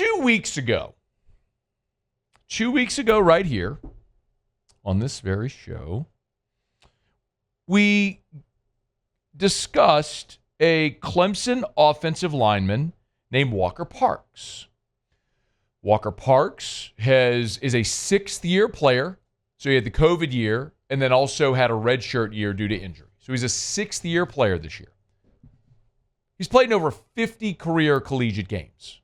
2 weeks ago, right here on this very show, we discussed a Clemson offensive lineman named Walker Parks. Walker Parks is a sixth-year player, so he had the COVID year and then also had a redshirt year due to injury. So he's a sixth-year player this year. He's played in over 50 career collegiate games.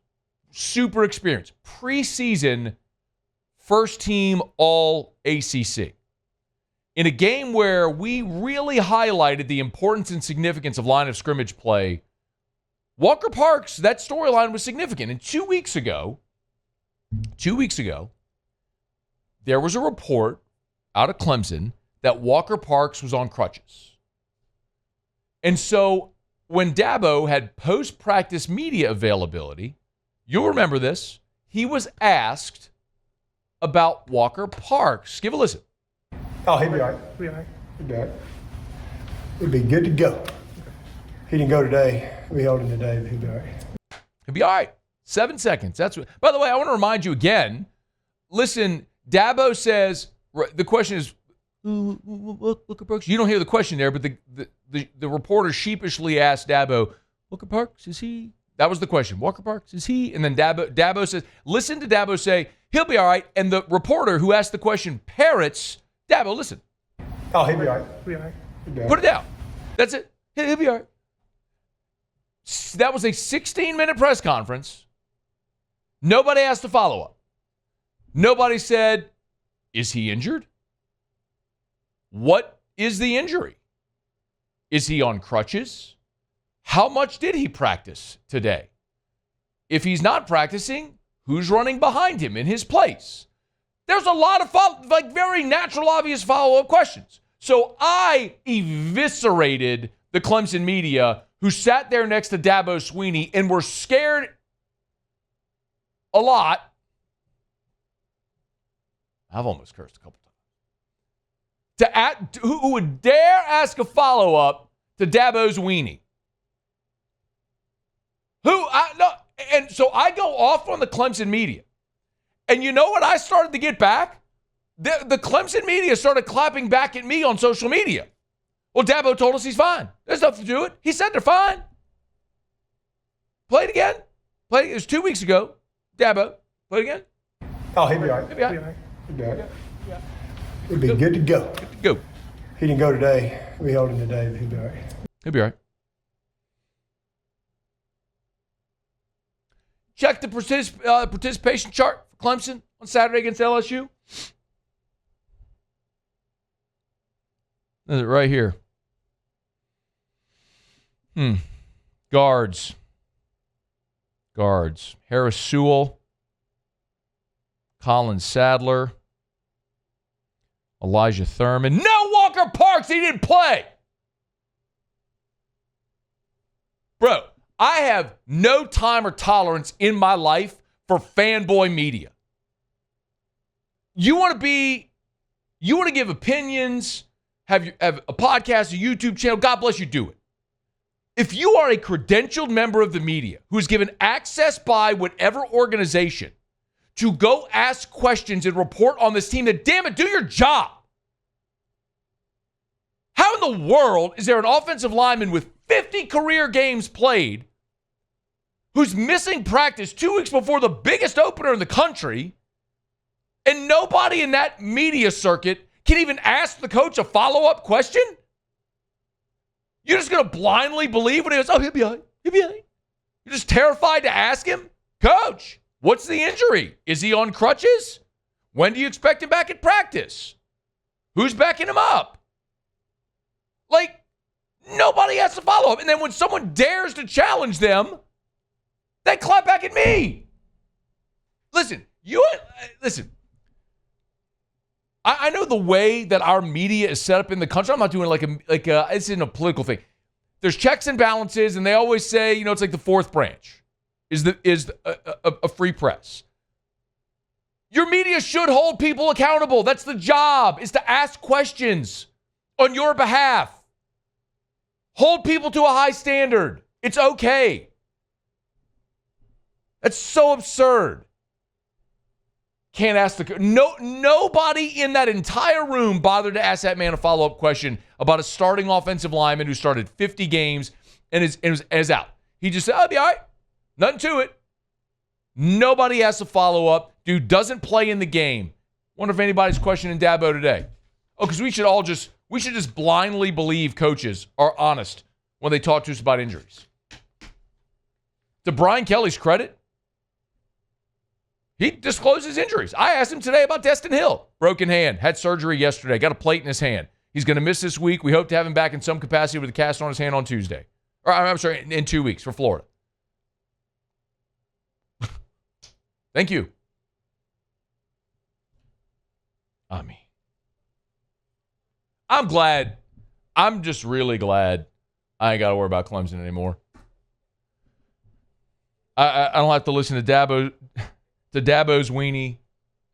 Super experienced. Preseason, first team all ACC. In a game where we really highlighted the importance and significance of line of scrimmage play, Walker Parks, that storyline was significant. And 2 weeks ago, there was a report out of Clemson that Walker Parks was on crutches. And so when Dabo had post-practice media availability, you'll remember this, he was asked about Walker Parks. Give a listen. Oh, he'll be all right. He'll be all right. He'll be all right. He'll be good to go. He didn't go today. We held him today, but he'll be all right. He'll be all right. 7 seconds. That's what. By the way, I want to remind you again. Listen, Dabo says the question is, Walker Parks. You don't hear the question there, but the reporter sheepishly asked Dabo, Walker Parks, is he? That was the question. Walker Parks, is he? And then Dabo says, listen to Dabo say, he'll be all right. And the reporter who asked the question parrots, Dabo, listen. Oh, he'll be all right. He'll be all right. Put it down. That's it. He'll be all right. That was a 16-minute press conference. Nobody asked a follow-up. Nobody said, is he injured? What is the injury? Is he on crutches? How much did he practice today? If he's not practicing, who's running behind him in his place? There's a lot of very natural, obvious follow-up questions. So I eviscerated the Clemson media who sat there next to Dabo Swinney and were scared a lot. I've almost cursed a couple times. Who would dare ask a follow-up to Dabo's weenie? And so I go off on the Clemson media. And you know what I started to get back? The Clemson media started clapping back at me on social media. Well, Dabo told us he's fine. There's nothing to do it. He said they're fine. Play it again. It was 2 weeks ago. Dabo, play it again. Oh, he'll be all right. He'll be all right. He'll be all right. He'll be good to go. Good to go. He didn't go today. We held him today, but he'll be all right. He'll be all right. Check the participation chart for Clemson on Saturday against LSU. Is it right here? Guards. Harris Sewell. Colin Sadler. Elijah Thurman. No Walker Parks. He didn't play. Bro, I have no time or tolerance in my life for fanboy media. You want to give opinions, have a podcast, a YouTube channel, God bless you, do it. If you are a credentialed member of the media who's given access by whatever organization to go ask questions and report on this team, then damn it, do your job. How in the world is there an offensive lineman with 50 career games played who's missing practice 2 weeks before the biggest opener in the country, and nobody in that media circuit can even ask the coach a follow-up question? You're just going to blindly believe when he goes, oh, he'll be all right. He'll be all right. You're just terrified to ask him, Coach, what's the injury? Is he on crutches? When do you expect him back at practice? Who's backing him up? Like, nobody has to follow up. And then when someone dares to challenge them, they clap back at me. Listen. I know the way that our media is set up in the country. I'm not doing it's in a political thing. There's checks and balances, and they always say, it's like the fourth branch is a free press. Your media should hold people accountable. That's the job, is to ask questions on your behalf. Hold people to a high standard. It's okay. That's so absurd. Can't ask nobody in that entire room bothered to ask that man a follow-up question about a starting offensive lineman who started 50 games and is out. He just said, "I'll be all right. Nothing to it." Nobody asked a follow-up. Dude doesn't play in the game. Wonder if anybody's questioning Dabo today. Oh, because we should just blindly believe coaches are honest when they talk to us about injuries. To Brian Kelly's credit, he discloses injuries. I asked him today about Destin Hill. Broken hand. Had surgery yesterday. Got a plate in his hand. He's going to miss this week. We hope to have him back in some capacity with a cast on his hand on Tuesday. Or I'm sorry, in 2 weeks for Florida. Thank you. I mean, I'm glad. I'm just really glad I ain't got to worry about Clemson anymore. I don't have to listen to Dabo Swinney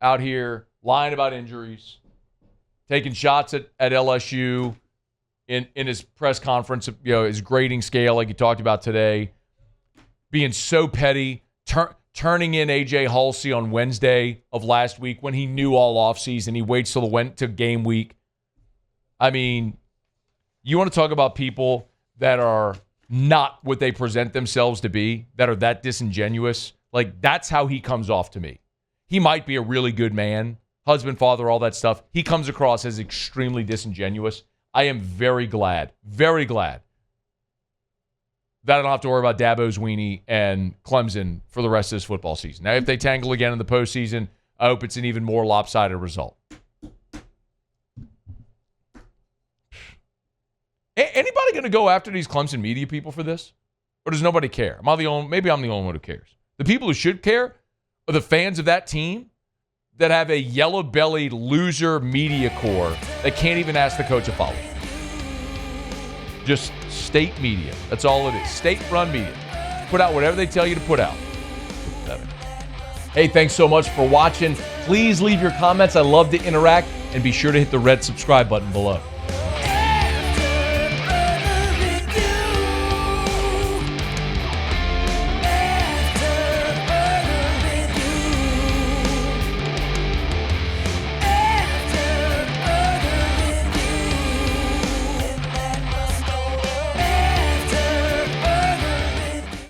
out here lying about injuries, taking shots at LSU in his press conference, his grading scale like you talked about today, being so petty, turning in A.J. Halsey on Wednesday of last week when he knew all offseason. He waits till to game week. I mean, you want to talk about people that are not what they present themselves to be, that are that disingenuous? Like, that's how he comes off to me. He might be a really good man, husband, father, all that stuff. He comes across as extremely disingenuous. I am very glad that I don't have to worry about Dabo Swinney and Clemson for the rest of this football season. Now, if they tangle again in the postseason, I hope it's an even more lopsided result. Anybody going to go after these Clemson media people for this? Or does nobody care? Maybe I'm the only one who cares. The people who should care are the fans of that team that have a yellow-bellied loser media corps that can't even ask the coach a follow-up. Just state media. That's all it is. State-run media. Put out whatever they tell you to put out. Hey, thanks so much for watching. Please leave your comments. I love to interact. And be sure to hit the red subscribe button below.